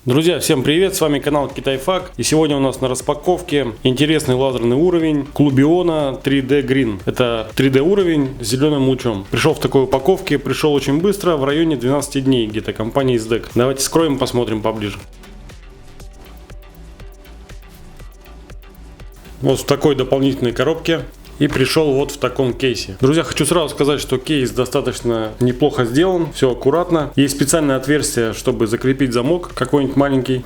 Друзья, всем привет, с вами канал Китайфак, и сегодня у нас на распаковке интересный лазерный уровень Clubiona 3D Green. Это 3D уровень с зеленым лучом. Пришел в такой упаковке, пришел очень быстро, в районе 12 дней где-то, компания SDEC. Давайте скроем, посмотрим поближе. Вот в такой дополнительной коробке. И пришел вот в таком кейсе. Друзья, хочу сразу сказать, что кейс достаточно неплохо сделан, все аккуратно. Есть специальное отверстие, чтобы закрепить замок какой-нибудь маленький.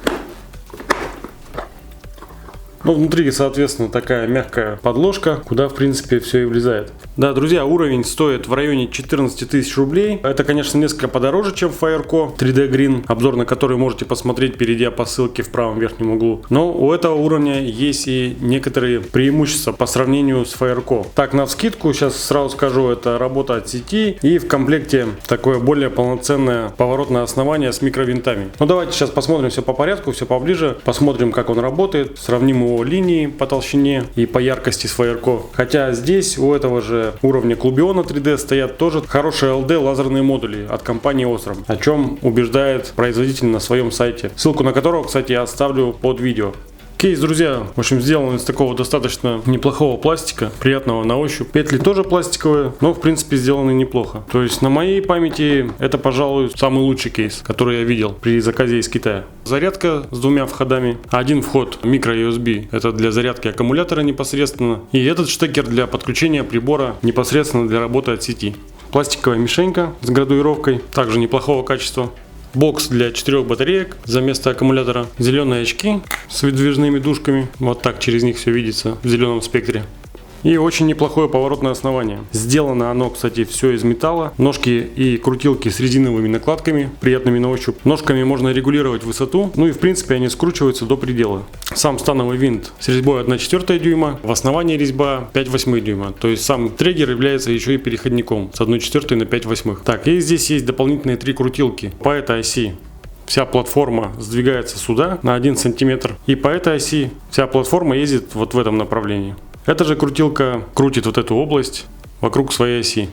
Ну, внутри, соответственно, такая мягкая подложка, куда, в принципе, все и влезает. Да, друзья, уровень стоит в районе 14 тысяч рублей. Это, конечно, несколько подороже, чем Fireco 3D Green, обзор на который можете посмотреть, перейдя по ссылке в правом верхнем углу. Но у этого уровня есть и некоторые преимущества по сравнению с Fireco. Так, навскидку, сейчас сразу скажу, это работа от сети и в комплекте такое более полноценное поворотное основание с микровинтами. Ну, давайте сейчас посмотрим все по порядку, все поближе. Посмотрим, как он работает, сравним его линии по толщине и по яркости с Fireco. Хотя здесь у этого же уровня Clubiona 3D стоят тоже хорошие LD лазерные модули от компании Osram, о чем убеждает производитель на своем сайте, ссылку на которого, кстати, я оставлю под видео. Кейс, друзья, в общем, сделан из такого достаточно неплохого пластика, приятного на ощупь. Петли тоже пластиковые, но в принципе сделаны неплохо. То есть на моей памяти это, пожалуй, самый лучший кейс, который я видел при заказе из Китая. Зарядка с двумя входами. Один вход micro-USB, это для зарядки аккумулятора непосредственно. И этот штекер для подключения прибора непосредственно для работы от сети. Пластиковая мишенька с градуировкой, также неплохого качества. Бокс для 4 батареек за место аккумулятора. Зеленые очки с выдвижными дужками. Вот так через них все видится в зеленом спектре. И очень неплохое поворотное основание. Сделано оно, кстати, все из металла. Ножки и крутилки с резиновыми накладками, приятными на ощупь. Ножками можно регулировать высоту. Ну и в принципе они скручиваются до предела. Сам становый винт с резьбой 1/4 дюйма. В основании резьба 5/8 дюйма. То есть сам триггер является еще и переходником с 1/4 на 5/8. Так, и здесь есть дополнительные 3 крутилки по этой оси. Вся платформа сдвигается сюда на 1 сантиметр. И по этой оси вся платформа ездит вот в этом направлении. Эта же крутилка крутит вот эту область вокруг своей оси.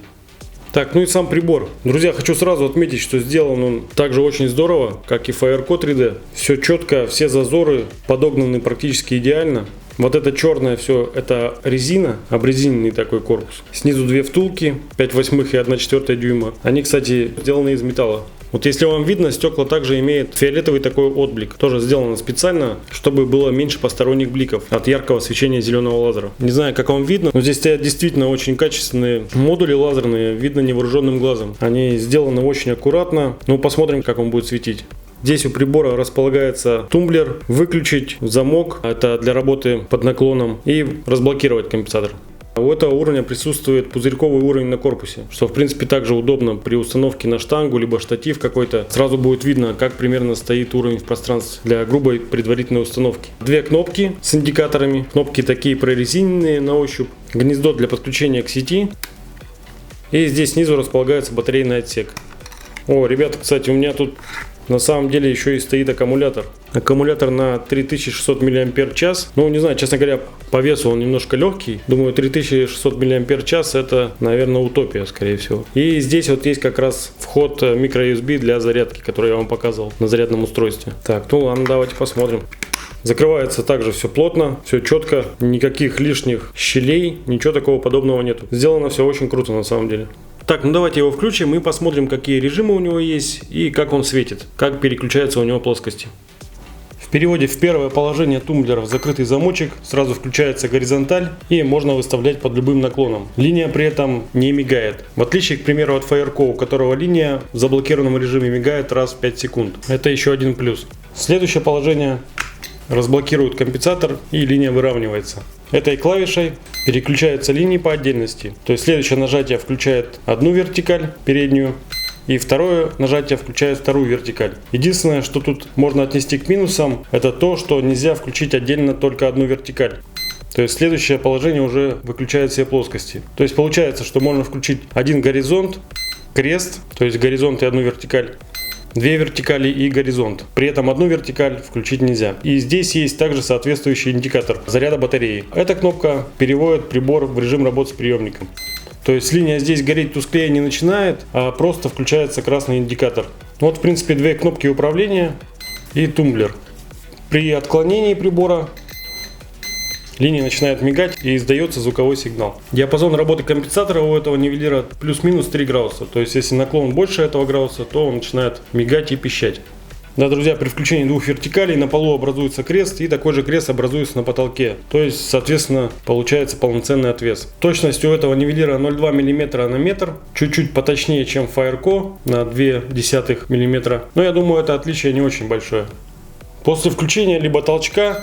Так, ну и сам прибор. Друзья, хочу сразу отметить, что сделан он также очень здорово, как и Fireco 3D. Все четко, все зазоры подогнаны практически идеально. Вот это черное все, это резина, обрезиненный такой корпус. Снизу 2 втулки, 5/8 и 1/4 дюйма. Они, кстати, сделаны из металла. Вот если вам видно, стекла также имеют фиолетовый такой отблик. Тоже сделано специально, чтобы было меньше посторонних бликов от яркого свечения зеленого лазера. Не знаю, как вам видно, но здесь стоят действительно очень качественные модули лазерные, видно невооруженным глазом. Они сделаны очень аккуратно. Ну, посмотрим, как он будет светить. Здесь у прибора располагается тумблер, выключить замок, это для работы под наклоном, и разблокировать компенсатор. У этого уровня присутствует пузырьковый уровень на корпусе, что в принципе также удобно при установке на штангу, либо штатив какой-то. Сразу будет видно, как примерно стоит уровень в пространстве для грубой предварительной установки. 2 кнопки с индикаторами, кнопки такие прорезиненные на ощупь, гнездо для подключения к сети. И здесь снизу располагается батарейный отсек. О, ребята, кстати, у меня тут на самом деле еще и стоит аккумулятор. Аккумулятор на 3600 мАч. Ну, не знаю, честно говоря, по весу он немножко легкий. Думаю, 3600 мАч это, наверное, утопия, скорее всего. И здесь вот есть как раз вход micro-USB для зарядки, который я вам показывал на зарядном устройстве. Так, ну ладно, давайте посмотрим. Закрывается также все плотно, все четко, никаких лишних щелей, ничего такого подобного нету. Сделано все очень круто на самом деле. Так, ну давайте его включим и посмотрим, какие режимы у него есть и как он светит, как переключаются у него плоскости. В переводе в первое положение тумблера в закрытый замочек сразу включается горизонталь и можно выставлять под любым наклоном. Линия при этом не мигает. В отличие, к примеру, от Fireco, у которого линия в заблокированном режиме мигает раз в 5 секунд. Это еще один плюс. Следующее положение разблокирует компенсатор и линия выравнивается. Этой клавишей переключаются линии по отдельности. То есть следующее нажатие включает одну вертикаль переднюю, и второе нажатие включает вторую вертикаль. Единственное, что тут можно отнести к минусам, это то, что нельзя включить отдельно только одну вертикаль. То есть следующее положение уже выключает все плоскости. То есть получается, что можно включить один горизонт, крест, то есть горизонт и одну вертикаль, 2 вертикали и горизонт. При этом одну вертикаль включить нельзя. И здесь есть также соответствующий индикатор заряда батареи. Эта кнопка переводит прибор в режим работы с приемником. То есть линия здесь гореть тусклее не начинает, а просто включается красный индикатор. Вот в принципе 2 кнопки управления. и тумблер. При отклонении прибора линия начинает мигать и издается звуковой сигнал. Диапазон работы компенсатора у этого нивелира плюс-минус 3 градуса. То есть если наклон больше этого градуса, то он начинает мигать и пищать. Да, друзья, при включении двух вертикалей на полу образуется крест, и такой же крест образуется на потолке. То есть, соответственно, получается полноценный отвес. Точность у этого нивелира 0,2 мм на метр, чуть-чуть поточнее, чем Fireco на 0,2 мм. Но я думаю, это отличие не очень большое. После включения либо толчка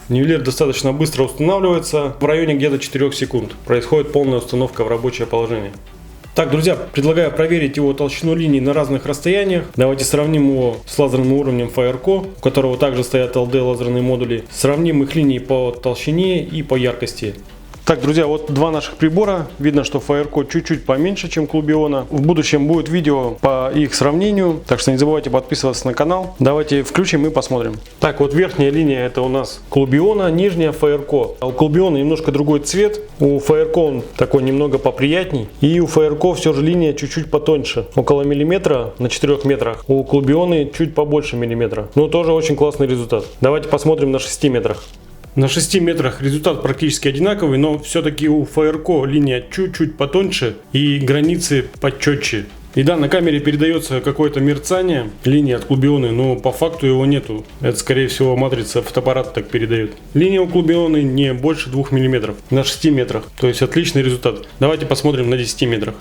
нивелир достаточно быстро устанавливается, в районе где-то 4 секунд. Происходит полная установка в рабочее положение. Так, друзья, предлагаю проверить его толщину линий на разных расстояниях. Давайте сравним его с лазерным уровнем Fireco, у которого также стоят LD лазерные модули. Сравним их линии по толщине и по яркости. Так, друзья, вот два наших прибора. Видно, что Fireco чуть-чуть поменьше, чем Clubiona. В будущем будет видео по их сравнению, так что не забывайте подписываться на канал. Давайте включим и посмотрим. Так, вот верхняя линия это у нас Clubiona, нижняя Fireco. А у Clubiona немножко другой цвет. У Fireco он такой немного поприятней. И у Fireco все же линия чуть-чуть потоньше. Около миллиметра на 4 метрах. У Clubiona чуть побольше миллиметра. Но тоже очень классный результат. Давайте посмотрим на 6 метрах. На 6 метрах результат практически одинаковый, но все-таки у Fireco линия чуть-чуть потоньше и границы почетче. И да, на камере передается какое-то мерцание линии от Clubiona, но по факту его нету. Это скорее всего матрица фотоаппарата так передает. Линия у Clubiona не больше 2 мм на 6 метрах, то есть отличный результат. Давайте посмотрим на 10 метрах.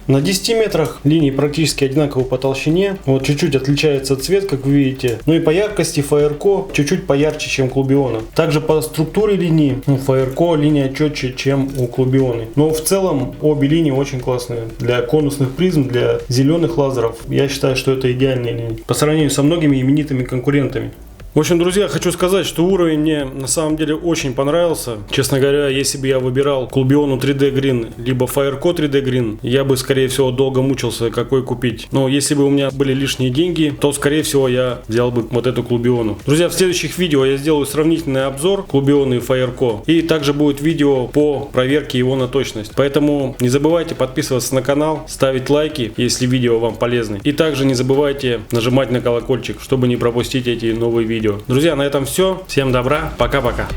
На 10 метрах линии практически одинаковы по толщине. Вот чуть-чуть отличается цвет, как вы видите. Ну и по яркости Fireco чуть-чуть поярче, чем Clubiona. Также по структуре линии у Fireco линия четче, чем у Clubiona. Но в целом обе линии очень классные. Для конусных призм, для зеленых лазеров. Я считаю, что это идеальные линии. По сравнению со многими именитыми конкурентами. В общем, друзья, хочу сказать, что уровень мне на самом деле очень понравился. Честно говоря, если бы я выбирал Clubiona 3D Green, либо Fireco 3D Green, я бы, скорее всего, долго мучился, какой купить. Но если бы у меня были лишние деньги, то, скорее всего, я взял бы вот эту Clubiona. Друзья, в следующих видео я сделаю сравнительный обзор Clubiona и Fireco. И также будет видео по проверке его на точность. Поэтому не забывайте подписываться на канал, ставить лайки, если видео вам полезны. И также не забывайте нажимать на колокольчик, чтобы не пропустить эти новые видео. Друзья, на этом все. Всем добра. Пока-пока.